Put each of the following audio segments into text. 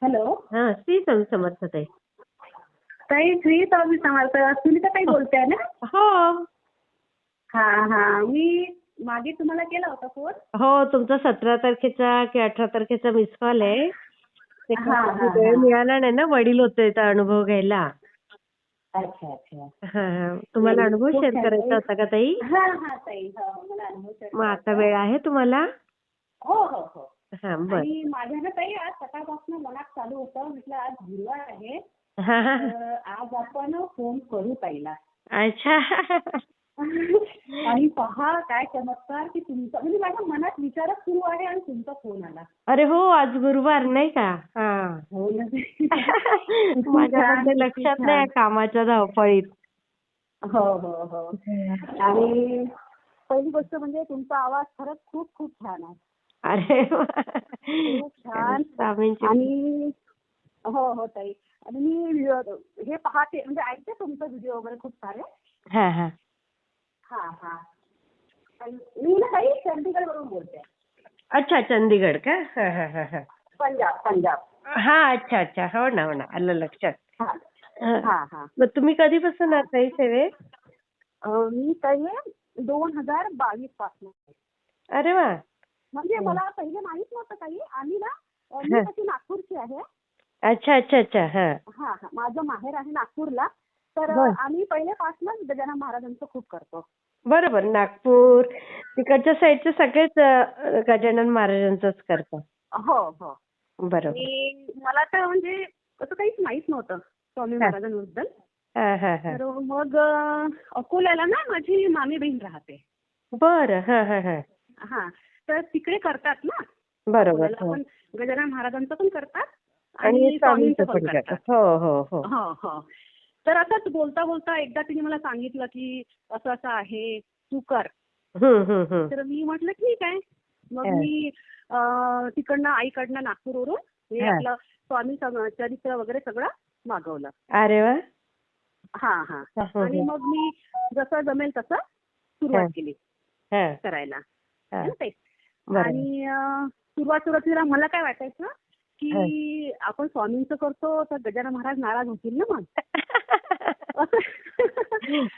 Hello. हा, श्री स्वामी समर्थ ताई. ताई श्री स्वामी समर्थ. सुनीता ताई बोलते ना? हो हा हा. मी मागे तुम्हाला केला होता फोन. हो, तुमचा 17 तारखेचा की 18 तारखेचा मिस कॉल आहे. ते हा हा वेळ हा. मिळाला नाही ना, वडील होते तर अनुभव घ्यायला. अच्छा अच्छा. हा, तुम्हाला अनुभव खूप शेअर छान करायचा ताई. होता का ताई? हा हा ताई. हो, मला अनुभव शेअर मग आता करायचा आहे. वेळ आहे तुम्हाला? हो हो हो. हा, बर. आणि माझ्या ना ताई आज सकाळपासून मनात चालू होतं, म्हटलं आज गुरुवार आहे हा हा. तर आज आपण फोन करू ताईला. अच्छा. आणि पहा काय चमत्कार की तुमचा म्हणजे माझ्या मनात विचारच सुरू आहे आणि तुमचा फोन आला. अरे हो, आज गुरुवार नाही का? हा. हो ना. किती माझ्या पण छान ते किती लक्षात नाही छान. कामाच्या धावपळीत. हो हो हो. आणि पहिली गोष्ट म्हणजे तुमचा आवाज खरंच खूप खूप छान आहे. अरे वा. खूप छान. स्वामींची. आणि हो हो ताई. आणि मी हे पाहते म्हणजे ऐकते तुमचा व्हिडिओ वगैरे खूप सारे. हा हा. हा हा. आणि मी ना ताई चंदीगड वरून बोलते. अच्छा, चंदीगड का? हा हा हा हा. पंजाब पंजाब. हा, अच्छा अच्छा. हो ना, हो ना, आलं लक्षात. हा हा. हा हा. मग तुम्ही कधीपासून आहात ताई सेवेत? मी ताई 2022 पासून. अरे वा. म्हणजे मला पहिले माहित नव्हतं काही. आम्ही ना मी तशी नागपूरची आहे. अच्छा अच्छा अच्छा. हा. हा हा. माझं माहेर आहे नागपूरला. तर बर. आम्ही पहिल्यापासूनच गजानन महाराजांचं खूप करतो. बरोबर. नागपूर तिकडच्या साईडचे सगळेच गजानन महाराजांचंच करतात. हो हो. बरोबर. मला तर म्हणजे असं काहीच माहित नव्हतं स्वामी हा महाराजांबद्दल. हा हा हा. तर मग अकोल्याला ना माझी मामी बहीण राहते. बरं. हा हा हा. हा. तर तिकडे करतात ना. बरोबर. अकोल्याला हो. पण गजानन महाराजांचं पण करतात आणि आणि स्वामींचं स्वामींचं पण पण करतात. करतात. हो हो हो. हो हो. तर असंच बोलता बोलता एकदा तिने मला सांगितलं की असं असं आहे तू कर. हम्म. तर मी म्हटलं ठीक आहे. मग हा मी तिकडनं आईकडनं नागपूरवरून हे हा. आपलं स्वामी चरित्र वगैरे सगळं मागवलं. अरे वा. हा हा. हा हा आणि मग मी जसं जमेल तसं हा सुरुवात केली हा करायला. हा. है ना ताई? बरोबर. आणि सुरुवातीला मला काय वाटायचं हा. की आपण स्वामींचं करतो तर गजानन महाराज नाराज होतील ना मग. असं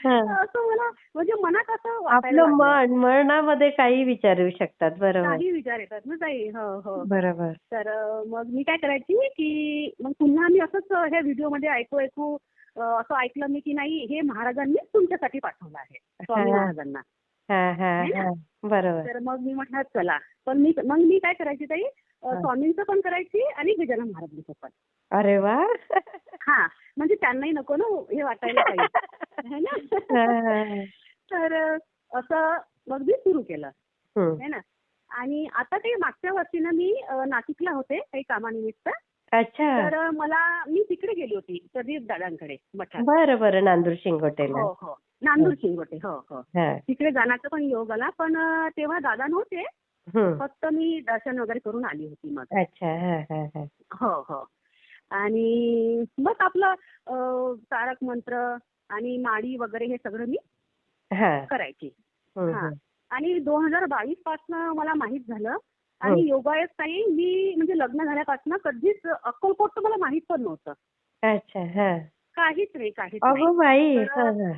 हा. असं मला म्हणजे मनात असं वाटायला आपलं लागलं. मनामध्ये काही विचार येऊ शकतात. बरोबर. काही विचार येतात ना ताई. हो हो. बरोबर. तर मग मी काय करायची की मग पुन्हा मी असंच ह्या व्हिडिओमध्ये ऐकू असं ऐकलं मी की नाही हे महाराजांनीच तुमच्यासाठी पाठवलं आहे स्वामी हा महाराजांना. हा हा है ना? हा. बरोबर. तर मग मी म्हटलं चला. पण मग मी काय करायची ताई हा. स्वामींचं पण करायची आणि गजानन महाराजांचं पण. अरे वा. हा. म्हणजे त्यांनाही नको ना हे वाटायला काही. है हा, ना? हा, हा. तर असं मग मी सुरू केलं. हम्म. है ना? आणि आता ते मागच्या वर्षी ना मी नाशिकला होते काही कामानिमित्त. अच्छा. तर मी तिकडे गेली होती प्रदीप दादांकडे मठात. बरं बरं. नांदूर शिंगोटेला. हो हो. नांदूर शिंगोटे. हो हो. हा. तिकडे जाण्याचा पण योग आला. पण तेव्हा दादा नव्हते. हम्म. फक्त मी दर्शन वगैरे करून आली होती मग. अच्छा. हा हा हा. हो हो. आणि मग आपलं तारक मंत्र आणि माळी वगैरे हे सगळं मी हा. करायची. हम्म, हा. हम्म. आणि 2022 पासनं मला माहित झालं. आणि हम्म. योगायोग ताई मी म्हणजे लग्न झाल्यापासून कधीच अक्कलकोट तर मला माहित पण नव्हतं. अच्छा. हा. काहीच नाही. अगो बाई. हा तर हा.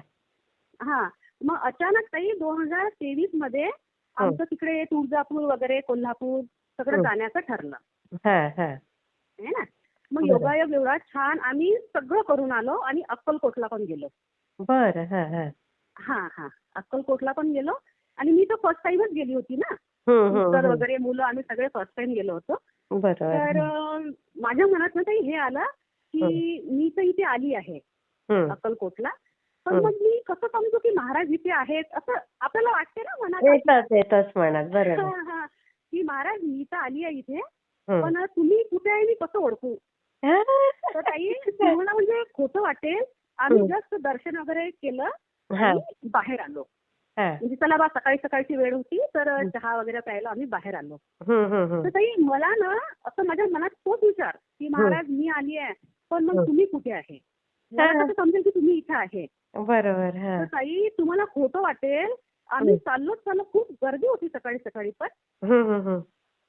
हा. मग अचानक ताई 2023 मध्ये आमचं तिकडे तुळजापूर वगैरे कोल्हापूर सगळं जाण्याचं ठरलं. हा हा. है ना? मग बरं. योगायोग एवढा छान आम्ही सगळं करून आलो आणि अक्कलकोटला पण गेलो. बरं. हा हा. हा हा. अक्कलकोटला पण गेलो. आणि मी तर फर्स्ट टाइमच गेली होती ना. मिस्टर वगैरे मुलं आम्ही सगळे फर्स्ट टाइम गेलो होतो. बरोबर. तर माझ्या मनात ना ताई हे आलं की मी तर इथे आली आहे अक्कलकोटला. पण मग मी कसं समजू की महाराज इथे आहेत असं आपल्याला वाटते ना मनात. येतच म्हणत. बरोबर. हा हा. की महाराज मी तर आली आहे इथे. पण तुम्ही कुठे आहे मी कसं ओळखू. तर ताई तुम्हाला म्हणजे खोटं वाटेल आम्ही जस्ट दर्शन वगैरे केलं आणि बाहेर आलो. म्हणजे चला बा सकाळी सकाळची वेळ होती तर चहा वगैरे प्यायला आम्ही बाहेर आलो. तर ताई मला ना असं माझ्या मनात तोच विचार की महाराज मी आली आहे पण मग तुम्ही कुठे आहे. मला कसं समजेल की तुम्ही इथे आहे. बरोबर. तर ताई तुम्हाला खोटं वाटेल आम्ही चाललो खूप गर्दी होती सकाळी पण.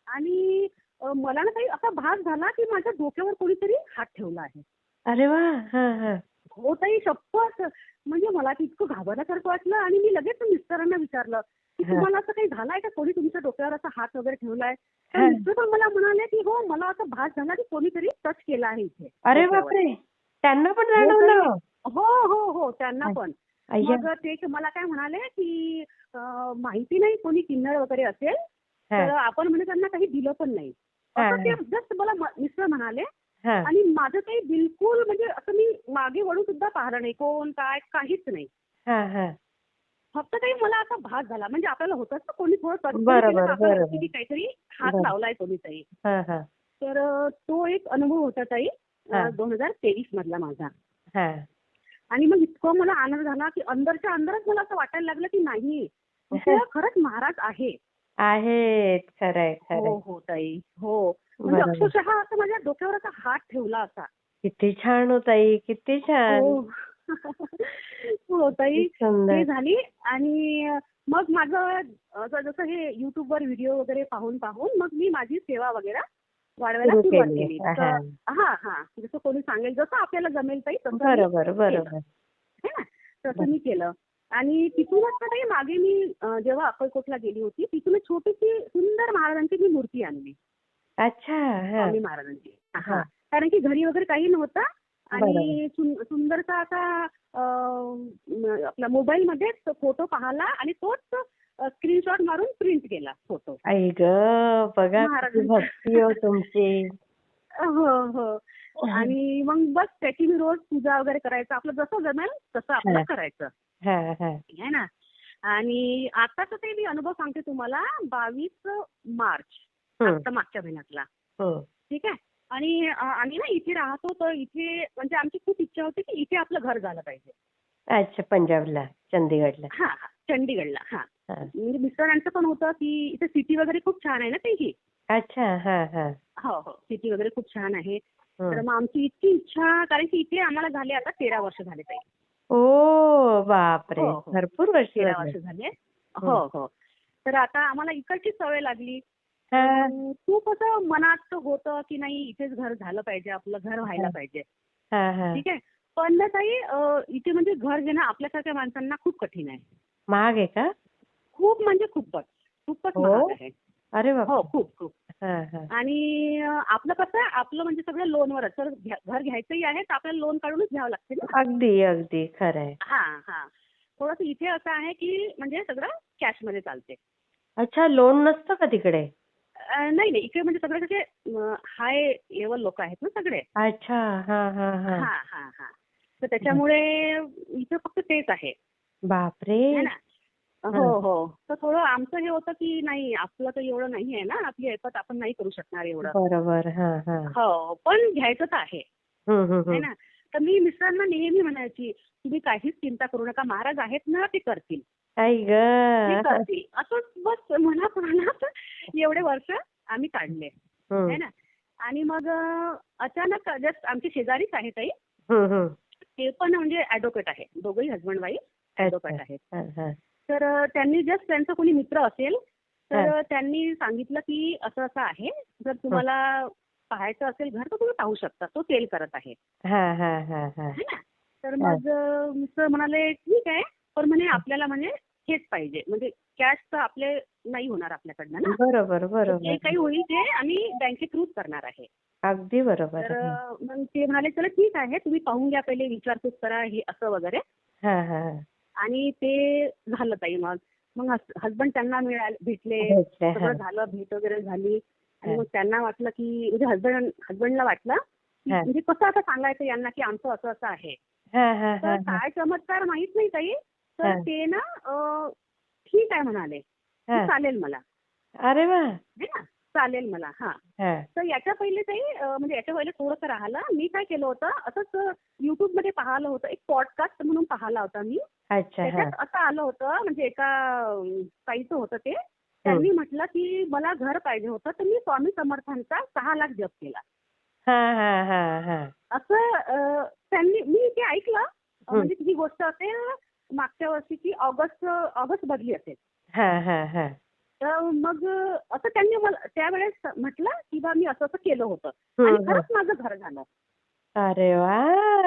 आणि मला ना काही असा भास झाला की माझ्या डोक्यावर कोणीतरी हात ठेवला आहे. अरे वा. हा हा. हो ताई, शप्पथ. म्हणजे मला ते इतकं घाबरल्यासारखं वाटलं आणि मी लगेच मिस्टरांना विचारलं की हा तुम्हाला असं काही झालंय का, कोणी तुमच्या डोक्यावर असा हात वगैरे ठेवलाय? तर हा. मिस्टर पण मला म्हणाले की हो, मला असा भास झाला की कोणीतरी टच केला आहे इथे अरे डोक्यावर. बापरे, त्यांना पण हो ताई. जाणवलं. हो, हो, हो. त्यांना पण. अय्या. मग ते मला काय म्हणाले की माहिती नाही कोणी किन्नर वगैरे असेल, हा तर आपण म्हणजे त्यांना काही दिलं पण नाही. हा असं ते हा जस्ट मला मिस्टर म्हणाले. हा आणि माझं काही बिलकुल म्हणजे असं मी मागे वळून सुद्धा पाहिलं नाही. कोण काय काहीच नाही. हा हा. फक्त काही मला असा भास झाला. म्हणजे आपल्याला होतच ना, कोणी थोडं टच जरी केलं तर बरोबर आपल्याला होतं बरोबर. की काहीतरी हात बर. लावलाय कोणीतरी. हा हा तर तो एक अनुभव होता ताई हा 2023 मधला माझा. हा. आणि मग इतकं मला आनंद झाला की अंदरच्या अंदरच मला असं वाटायला लागलं की नाही, इथे खरंच महाराज आहे. आहेत. खरंय खरंय. हो, हो ताई. हो. म्हणजे बरोबर. अक्षरशः असं माझ्या डोक्यावर असा हात ठेवला असा. किती छान हो ताई, किती छान. हो. हो ताई. किती सुंदर. ते झाली. आणि मग माझं असं जसं हे YouTubeवर व्हिडिओ वगैरे पाहून पाहून मग मी माझी सेवा वगैरे वाढवायला सुरू सुरुवात केली. केली. हा. तर हां, हां. जसं कोणी सांगेल, जसं आपल्याला जमेल ताई तसं मी बरोबर केलं. बरोबर. है ना? तसं बर. मी केलं. आणि तिथूनच ना ताई मागे मी जेव्हा अक्कलकोटला गेली होती, तिथून एक छोटीशी सुंदर महाराजांची मी मूर्ती आणली. अच्छा. हा स्वामी महाराजांची. हां. हा. कारण की घरी वगैरे काही नव्हतं बरोबर. आणि सुंदरसा असा आपला मोबाईलमध्येच फोटो पाहिला आणि तोच स्क्रीनशॉट मारून प्रिंट केला फोटो आई ग, बघा किती महाराजांचा. भक्ती हो तुमची. हो, हो. आणि मग बस त्याची मी रोज पूजा वगैरे करायचं. आपलं जसं जमेल तसं आपलं हा करायचं. हा हा. है ना? आणि आताच ते मी अनुभव सांगते तुम्हाला. 22 मार्च हम्म आत्ता मागच्या महिन्यातला. हम्म. ठीक आहे. आणि आम्ही ना इथे राहतो, तर इथे म्हणजे आमची खूप इच्छा होती की इथे आपलं घर झालं पाहिजे. अच्छा, पंजाबला, चंदीगडला. हां, हां. चंदीगडला. हां. हा. म्हणजे मिस्टरांचं पण होतं की इथे सिटी वगैरे खूप छान आहे ना ते ही. अच्छा. हा हा. हो, हो. सिटी वगैरे खूप छान आहे. तर हम्म. मग आमची इतकी इच्छा, कारण की इथे आम्हाला झाले आता 13 वर्ष झाले ताई. ओ बापरे, हो, हो. भरपूर वर्ष 13 झाले. वर्ष झाले. हो, हम्म. हो. तर आता आम्हाला इकडची सवय लागली. तर हा मग खूप असं मनात होतं की नाही, इथेच घर झालं पाहिजे, आपलं घर व्हायला हा पाहिजे. हा हा. ठीक आहे. पण ना ताई इथे म्हणजे घर घेणं आपल्यासारख्या माणसांना खूप कठीण आहे. महाग आहे का? खूप म्हणजे खूपच. खूपच हो. महाग आहे. अरे हो, बापरे. खूप, खूप. हा हा. आणि आपलं कसं आहे, आपलं म्हणजे सगळं लोनवरच. तर घर घ्यायचंही आहे तर आपल्याला लोन काढूनच घ्यावं लागते ना. अगदी अगदी खरंय. हां, हां. थोडंसं इथे असं आहे की म्हणजे सगळं कॅशमध्ये चालते. अच्छा, लोन नसतं का तिकडे? नाही, नाही. इकडे म्हणजे सगळे कसे हाय लेव्हल लोक आहेत ना सगळे. अच्छा. हा हा हा. हां, हां, हां. तर त्याच्यामुळे इथं फक्त तेच आहे. बापरे. है ना? हा. हो, हो. तर थोडं आमचं हे होतं की नाही, आपलं तर एवढं नाही आहे ना, आपली ऐपत आपण नाही करू शकणार एवढं. बरोबर. हा हा. हो, पण घ्यायचं तर आहे. है हम्म. ना? तर मी मिस्टरांना नेहमी म्हणायची, "तुम्ही काहीच चिंता करू नका. महाराज आहेत ना, ते करतील. आई ग. ते करतील." असंच बस मनात एवढे वर्ष आम्ही काढले. है हम्म ना? आणि मग अचानक जस्ट आमचे शेजारीच आहे ताई. हम्म. ते पण म्हणजे ॲडव्होकेट आहे. दोघंही हसबंड वाईफ अच्छा. ॲडव्होकेट आहेत. हा हा तर त्यांनी जस्ट त्यांचा कोणी मित्र असेल, हा. तर त्यांनी सांगितलं की असं-असं आहे. जर तुम्हाला पाहायचं असेल घर, तर तुम्ही पाहू शकता. तो सेल करत आहे. हा हा हा हा. है ना? तर हा. मग मिस्टर म्हणाले, "ठीक आहे." पण म्हणे आपल्याला म्हणजे हेच पाहिजे. म्हणजे कॅश तर आपले नाही होणार आपल्याकडनं ना. बरोबर तर जे बरोबर. काही होईल ते आम्ही बँके थ्रूच करणार आहे. अगदी बरोबर. तर मग ते म्हणाले, "चला ठीक आहे. तुम्ही पाहून घ्या पहिले, विचारपूस करा हे असं वगैरे." हा हा. आणि ते झालं ताई मग. मग हसबंड त्यांना भेटले. भेटले. हा सगळं झालं, भेट वगैरे झाली. आणि हा मग त्यांना वाटलं की म्हणजे हसबंडला वाटलं की हा म्हणजे कसं आता सांगायचं यांना की आमचं असं-असं आहे. हा हा तर हा हा काय चमत्कार माहित नाही ताई. तर हा ते ना ठीक आहे म्हणाले, की हा. चालेल मला. अरे वा. है ना? चालेल मला. हां. हा तर याच्या पहिले ताई म्हणजे याच्या पहिले थोडंसं राहिलं. मी काय केलं होतं, असंच YouTubeमध्ये पाहिलं होतं. एक पॉडकास्ट म्हणून पाहिला होता मी. अच्छा. हा. त्याच्यात असं आलं होतं, म्हणजे एका ताईचं होतं ते. हम्म. त्यांनी म्हटलं की मला घर पाहिजे होतं, तर मी स्वामी समर्थांचा 6 लाख जप केला. हा हा हा हा. असं मी ते ऐकलं. हम्म. म्हणजे ही गोष्ट असेल मागच्या वर्षीची ऑगस्ट मधली असेल. हा हा हा. तर मग असं त्यांनी मला त्यावेळेस म्हटलं की बा मी असं असं केलं होतं आणि खरंच माझं घर झालं. अरे वा,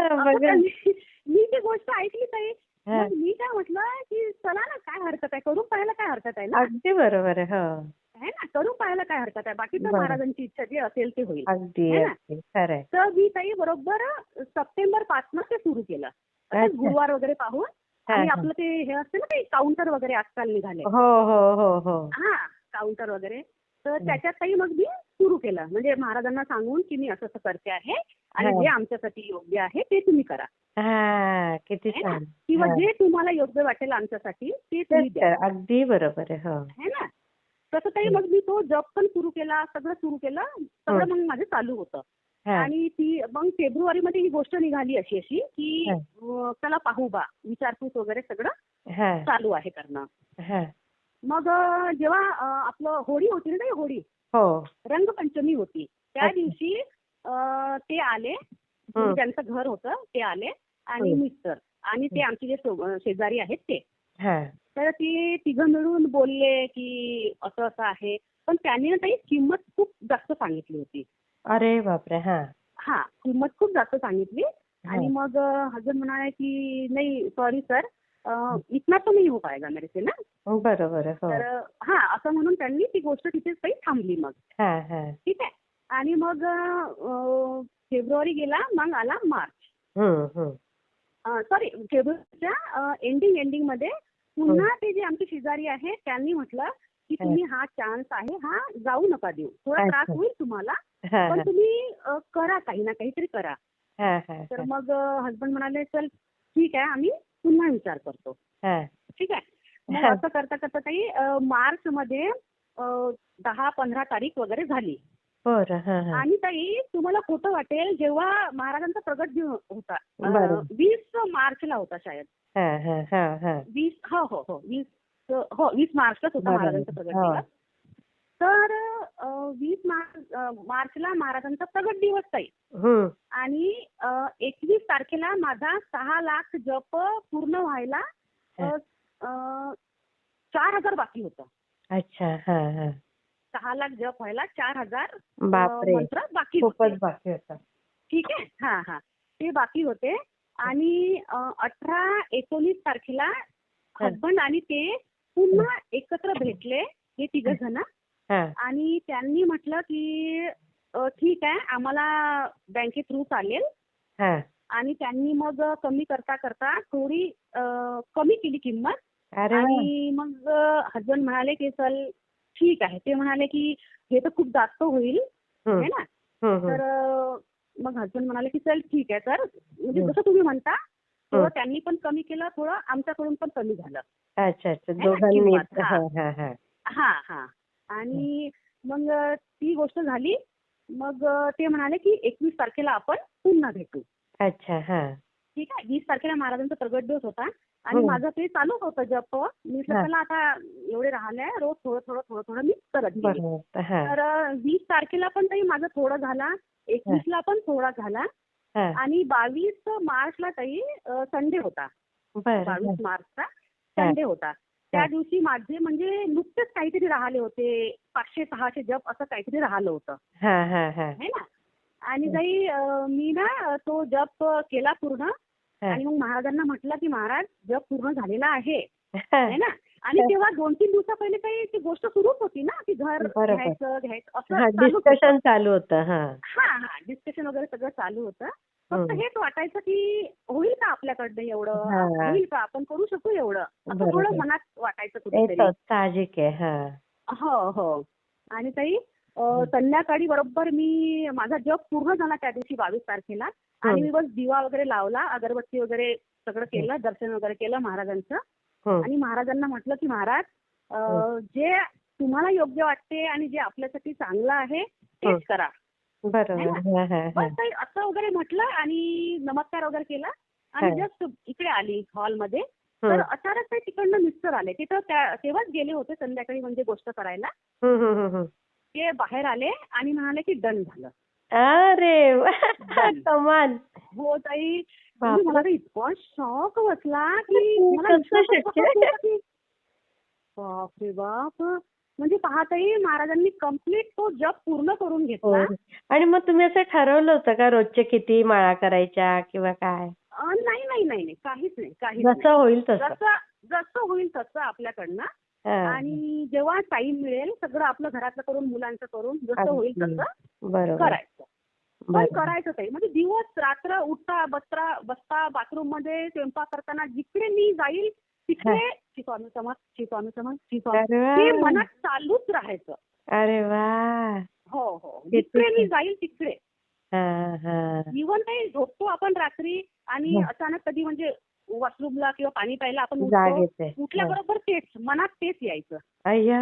असं बघा. त्यांनी मी ती गोष्ट ऐकली ताई. मग मी काय म्हटलं की चला ना, काय हरकत आहे, करून पाहायला काय हरकत आहे ना, अगदी बरोबर आहे. हो. है ना, करून पाहायला काय हरकत आहे, बाकी तर बरं. महाराजांची इच्छा जी असेल ते होईल, अगदी है ना. अगदी खरंय. तर मी ताई बरोबर सप्टेंबर 5 ते सुरू केलं. असं अच्छा. गुरुवार वगैरे पाहून. हा आणि हा. आपलं ते हे असते ना, ते काउंटर वगैरे आजकाल निघाले. हो हो हो हो. हा, काउंटर वगैरे. तर त्याच्यात ताई मग मी सुरू केलं, म्हणजे महाराजांना सांगून की मी असं असं करते आहे आणि हा जे आमच्यासाठी योग्य आहे ते तुम्ही करा, हा. किती है ना, छान. किंवा हा. जे तुम्हाला योग्य वाटेल आमच्यासाठी ते तेच तुम्ही द्या, तर, अगदी बरोबर आहे. हो. है ना. तसं काही मग मी तो जॉब पण सुरू केला, सगळं सुरू केलं, सगळं मग माझं चालू होतं. हा आणि ती मग फेब्रुवारीमध्ये ही गोष्ट निघाली अशी की हा चला पाहू बा, विचारपूस वगैरे सगळं हा चालू आहे करणं. हा. मग जेव्हा आपलं होळी होती ना ताई, होळी, हो. रंगपंचमी होती, त्या अच्छा. दिवशी ते आले, म्हणजे ज्यांचं घर होतं ते आले आणि मिस्टर आणि ते आमचे जे शेजारी आहेत ते. हा तर ते तिघं मिळून बोलले की असं असं आहे, पण त्यांनी ना ताई किंमत खूप जास्त सांगितली होती. अरे बापरे. हा हा, किंमत खूप जास्त सांगितली. हा. आणि मग हजबंड म्हणाले की नाही सॉरी सर, इतना तो नहीं हो पाएगा मेरे से ना. बरोबर आहे. हो. तर हा, असं म्हणून त्यांनी ती गोष्ट तिथेच काही थांबली मग. हा हा. ठीक आहे. आणि मग फेब्रुवारी गेला, मग आला मार्च. हम्म. सॉरी, फेब्रुवारीच्या एंडिंग मध्ये पुन्हा ते जे आमचे शेजारी आहेत त्यांनी म्हटलं की तुम्ही हा चान्स आहे, हा जाऊ नका देऊ, थोडा त्रास अच्छा. होईल तुम्हाला, हा पण हा तुम्ही करा, काही ना काहीतरी करा. हा हा तर मग हसबंड म्हणाले चल ठीक आहे, आम्ही पुन्हा विचार करतो. हा. ठीक आहे. मग असं करता करता काही मार्च मध्ये 10-15 तारीख वगैरे झाली. बरं. हा हा. आणि ताई तुम्हाला खोटं वाटेल, जेव्हा महाराजांचा प्रगट दिन होता, बरं. 20 मार्चला होता शायद. हा हा हा हा. 20, हो हो हो, 20 मार्चलाच होता बरोबर. महाराजांचा प्रगट हो. दिवस. तर 20 मार्चला महाराजांचा प्रगट दिवस ताई. हम्म. आणि 21 तारखेला माझा 6 लाख जप पूर्ण व्हायला हा. 4,000 बाकी होतं. अच्छा. हा हा. 6 लाख जप व्हायला 4,000 बापरे, मंत्र बाकी होते. खूपच बाकी होता. ठीक आहे. हा हा, ते बाकी होते. आणि 18-19 तारखेला हा हसबंड आणि ते पुन्हा एकत्र भेटले, हे तिघ जण. हा आणि त्यांनी म्हटलं की ठीक आहे, आम्हाला बँके थ्रू चालेल. हा. आणि त्यांनी मग कमी करता करता थोडी कमी केली किंमत. अरे वा. आणि मग हसबंड म्हणाले की चल ठीक आहे. ते म्हणाले की हे तर खूप जास्त होईल, है ना. तर मग हसबंड म्हणाले की चल ठीक आहे सर, म्हणजे जसं तुम्ही म्हणता, थोडं त्यांनी पण कमी केलं, थोडं आमच्याकडून पण कमी झालं. अच्छा अच्छा. है ना, दोघांनी. किंमत. हा हा हा. हा हा. आणि मग ती गोष्ट झाली. मग ते म्हणाले की 21 तारखेला आपण पुन्हा भेटू. अच्छा. हा ठीक आहे. 20 तारखेला महाराजांचा प्रगट दिवस होता आणि माझं ते चालूच होतं जप. मी म्हटलं हा. चला आता एवढे राहिले, रोज थोडं थोडं थोडं थोडं मी करत गेली. बरोबर. हा तर 20 तारखेला पण ताई माझं थोडं झाला, 21ला पण थोडा झाला. हा. आणि 22 मार्चला ताई संडे होता. बरं. 22 मार्चचा हा. संडे होता. त्या दिवशी माझे म्हणजे नुकतेच काहीतरी राहिले होते, 500-600 जप असं काहीतरी राहिलं होतं, हा हा हा. है ना. आणि ताई मी ना तो जप केला पूर्ण. आणि मग महाराजांना म्हटलं की महाराज जप पूर्ण झालेला आहे, है ना. आणि तेव्हा 2-3 दिवसा पहिले काही ती गोष्ट सुरूच होती ना, की घर घ्यायचं असं चालूच होतं. डिस्कशन चालू होतं. हा हा हा, डिस्कशन वगैरे सगळं चालू होतं. फक्त हम्म. हेच वाटायचं की होईल का आपल्याकडनं एवढं, हा. होईल का, आपण करू शकू एवढं, असं बरोबर. थोडं मनात वाटायचं कुठेतरी. येतं, साहजिक आहे. हा हो हो. आणि ताई संध्याकाळी बरोबर मी माझा जप पूर्ण झाला त्या दिवशी 22 तारखेला. आणि मी बस दिवा वगैरे लावला, अगरबत्ती वगैरे सगळं केलं, दर्शन वगैरे केलं महाराजांचं. आणि महाराजांना म्हटलं की महाराज जे तुम्हाला योग्य वाटते आणि जे आपल्यासाठी चांगलं आहे तेच करा. बरोबर. बस काही असं वगैरे म्हटलं आणि नमस्कार वगैरे केला आणि जस्ट इकडे आली हॉलमध्ये. तर अचानक काही तिकडनं मिस्टर आले. तिथं तेव्हाच गेले होते संध्याकाळी म्हणजे गोष्ट करायला. ते बाहेर आले आणि म्हणाले की डन झालं. अरे वा, कमाल. हो ताई, म्हणजे मला तर इतका शॉक बसला की मला कसं विश्वासच शक्य? बसत नव्हता की बापरे बाप. म्हणजे पाहताही महाराजांनी कम्प्लीट तो जप पूर्ण करून घेतला. हो. आणि मग तुम्ही असं ठरवलं होतं का रोजचे किती माळा करायच्या किंवा काय? नाही नाही नाही नाही, काहीच नाही, काहीच जसं नाही. होईल तसं. जसं जसं होईल तसं आपल्याकडनं. हां. आणि जेव्हा टाइम मिळेल सगळं आपलं घरातलं करून मुलांचं करून जसं होईल अगदी. तसं बरोबर. करायचं. पण बरोबर. करायचं ताई. म्हणजे दिवस रात्र उठता बसता बाथरूम मध्ये स्वयंपाक करताना जिकडे मी जाईल हां. तिकडे श्री स्वामी समर्थ, श्री स्वामी समर्थ, श्री स्वामी अरे हे वाह! मनात चालूच राहायचं. अरे वाह! हो हो, किती जिकडे मी छान. जाईल तिकडे. हां, हां. इव्हन ते झोपतो आपण रात्री आणि हं. अचानक कधी म्हणजे वॉशरूमला किंवा पाणी प्यायला आपण जाग उठतो. येते. हं. उठल्याबरोबर तेच मनात तेच यायचं. अय्या!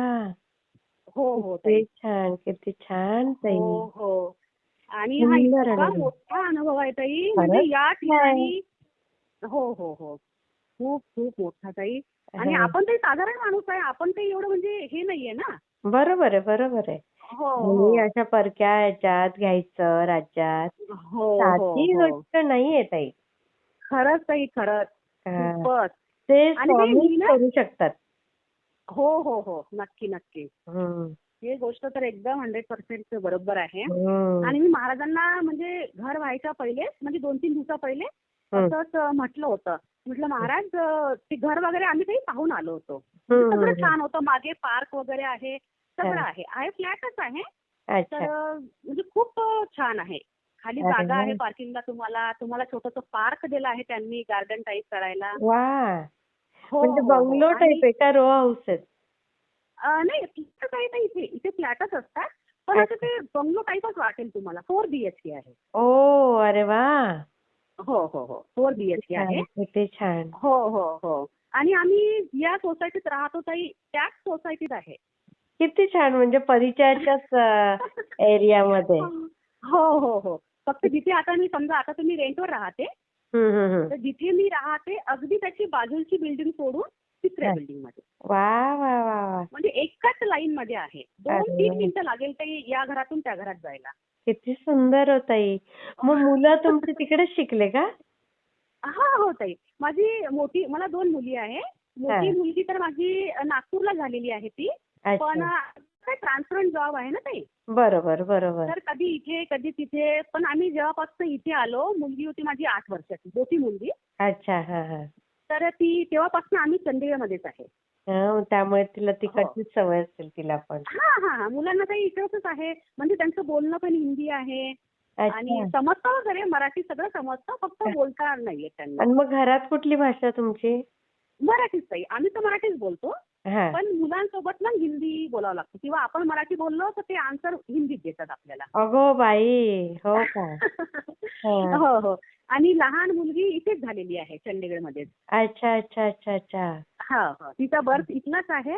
हो हो किती ताई. छान, किती छान ताई. हो हो. आणि हा सुंदर इतका अनुभव. मोठा अनुभव आहे ताई. म्हणजे खरंच या काय? ठिकाणी हो हो हो. खूप खूप मोठा ताई. आणि हां. आपण तरी साधारण माणूस आहे. आपण काही एवढं म्हणजे हे नाहीये ना. बरोबर आहे, बरोबर आहे. हो आणि हो. अशा परक्या ह्याच्यात घ्यायचं राज्यात हो हो साधी हो. गोष्ट नाहीये ताई. खरंच ताई, खरंच. हां. खूपच. ते आणि ते स्वामीच मी ना करू शकतात. हो हो हो. नक्की नक्की. हं. ही गोष्ट तर एकदम 100% बरोबर आहे. हं. आणि मी महाराजांना म्हणजे घर व्हायच्या पहिले म्हणजे 2-3 दिवसा पहिले हं. असंच म्हटलं होतं. म्हटलं महाराज ते घर वगैरे आम्ही काही पाहून आलो होतो. हं, म्हणजे हं, सगळं हं. छान होतं. मागे पार्क वगैरे आहे. सगळं हां. आहे. आहे फ्लॅटच आहे. तर अच्छा. म्हणजे खूप छान आहे. खाली अरे जागा आहे वाह! पार्किंगला तुम्हाला. तुम्हाला छोटंसं पार्क दिलं आहे त्यांनी गार्डन टाईप करायला. वाह! हो, म्हणजे हो, हो. बंगलो आणि टाइप आहे का रो हाऊस आहेत? नाही तिथं काही नाही इथे. इथे फ्लॅटच असतात. पण आता अच्छा. ते बंगलो टाईपच वाटेल तुम्हाला. 4 बीएचके आहे. ओह! अरे वाह! हो, हो, हो. 4 किती बीएचके आहे. छान, किती छान. हो, हो, हो. आणि आम्ही ज्या सोसायटीत राहतो ताई त्याच सोसायटीत आहे. किती छान म्हणजे परिचयाच्याच एरियामध्ये. हो, हो, हो. फक्त जिथे आता मी समजा आता तुम्ही रेंटवर राहते. हं, हं, हं. तर जिथे मी राहते अगदी त्याची बाजूची बिल्डिंग सोडून तिसऱ्या हां. बिल्डिंगमध्ये. वाह, वाह, वाह, वाह! म्हणजे एकाच लाईनमध्ये आहे. अरे 2-3 वाह! मिनिटं लागेल ताई या घरातून त्या घरात जायला. किती सुंदर हो ताई. मग मुलं तुमची तिकडेच शिकले का? हां, हो ताई. माझी मोठी मला 2 मुली आहे. मोठी हां. मुलगी तर माझी नागपूरला झालेली आहे ती. पण अच्छा. काय ट्रान्सपरंट जॉब आहे ना ताई. बरोबर, बरोबर. तर कधी इथे, कधी तिथे. पण आम्ही जेव्हापासून इथे आलो, मुलगी होती माझी 8 वर्षाची, मोठी मुलगी. अच्छा. हां, हां. तर ती तेव्हापासून आम्ही चंदिगडमध्येच आहे. मग त्यामुळे तिला हो. तिकडचीच सवय असेल तिला पण. हां, हां, हां. मुलांना काही इकडचंच आहे. म्हणजे त्यांचं बोलणं पण हिंदी आहे. आणि अच्छा. समजतं वगैरे मराठी सगळं समजतं. फक्त बोलता नाहीये त्यांना. आणि मग घरात कुठली भाषा तुमची? मराठीच ताई. आम्ही तर मराठीच बोलतो. हां. पण मुलांसोबत ना हिंदी बोलावं लागतं किंवा आपण मराठी बोललो तर ते आन्सर हिंदीत देतात आपल्याला. अगो बाई! हो का? हां. हो, हो. आणि लहान मुलगी इथेच झालेली आहे चंदीगडमध्येच. अच्छा, अच्छा, अच्छा, अच्छा. हां, हो. तिचा बर्थ इथलाच आहे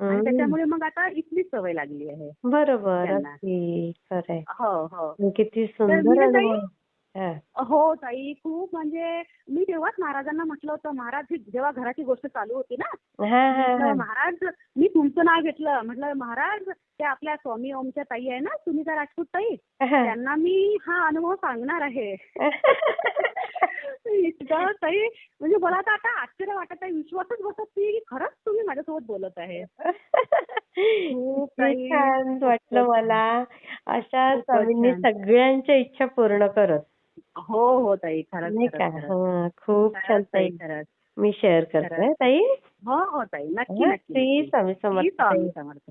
आणि हं. त्याच्यामुळे मग आता इथलीच सवय लागली आहे बरोबर. त्यांना. अगदी खरं आहे. हो, हो. किती तर सुंदर म्हणजे ताई अनुभव. हां. हो ताई, खूप म्हणजे मी तेव्हाच महाराजांना म्हटलं होतं, महाराज ही जेव्हा घराची गोष्ट चालू होती ना, हां, हां, म्हटलं हां. महाराज मी तुमचं नाव घेतलं. म्हटलं महाराज त्या आपल्या स्वामी ओमच्या ताई आहे ना, सुनीता राजपूत ताई, हां. त्यांना मी हा अनुभव सांगणार आहे. इतकं ताई म्हणजे मला तर आता आश्चर्य वाटत आहे, विश्वासच बसत नाही की खरंच तुम्ही माझ्यासोबत बोलत आहे. खूप किती ताई, छान वाटलं खूपच, मला. अशा खूपच स्वामींनी छान. सगळ्यांच्या इच्छा पूर्ण करत. हो, हो ताई. खरंच, नाही खरंच, का? खरंच. हां. खूप छान खरंच ताई, ताई. खरंच. मी शेअर करते खरंच. हं ताई. हो, हो ताई. नक्की, हां. नक्की, श्री नक्की. स्वामी श्री समर्थ स्वामी ताई. समर्थ.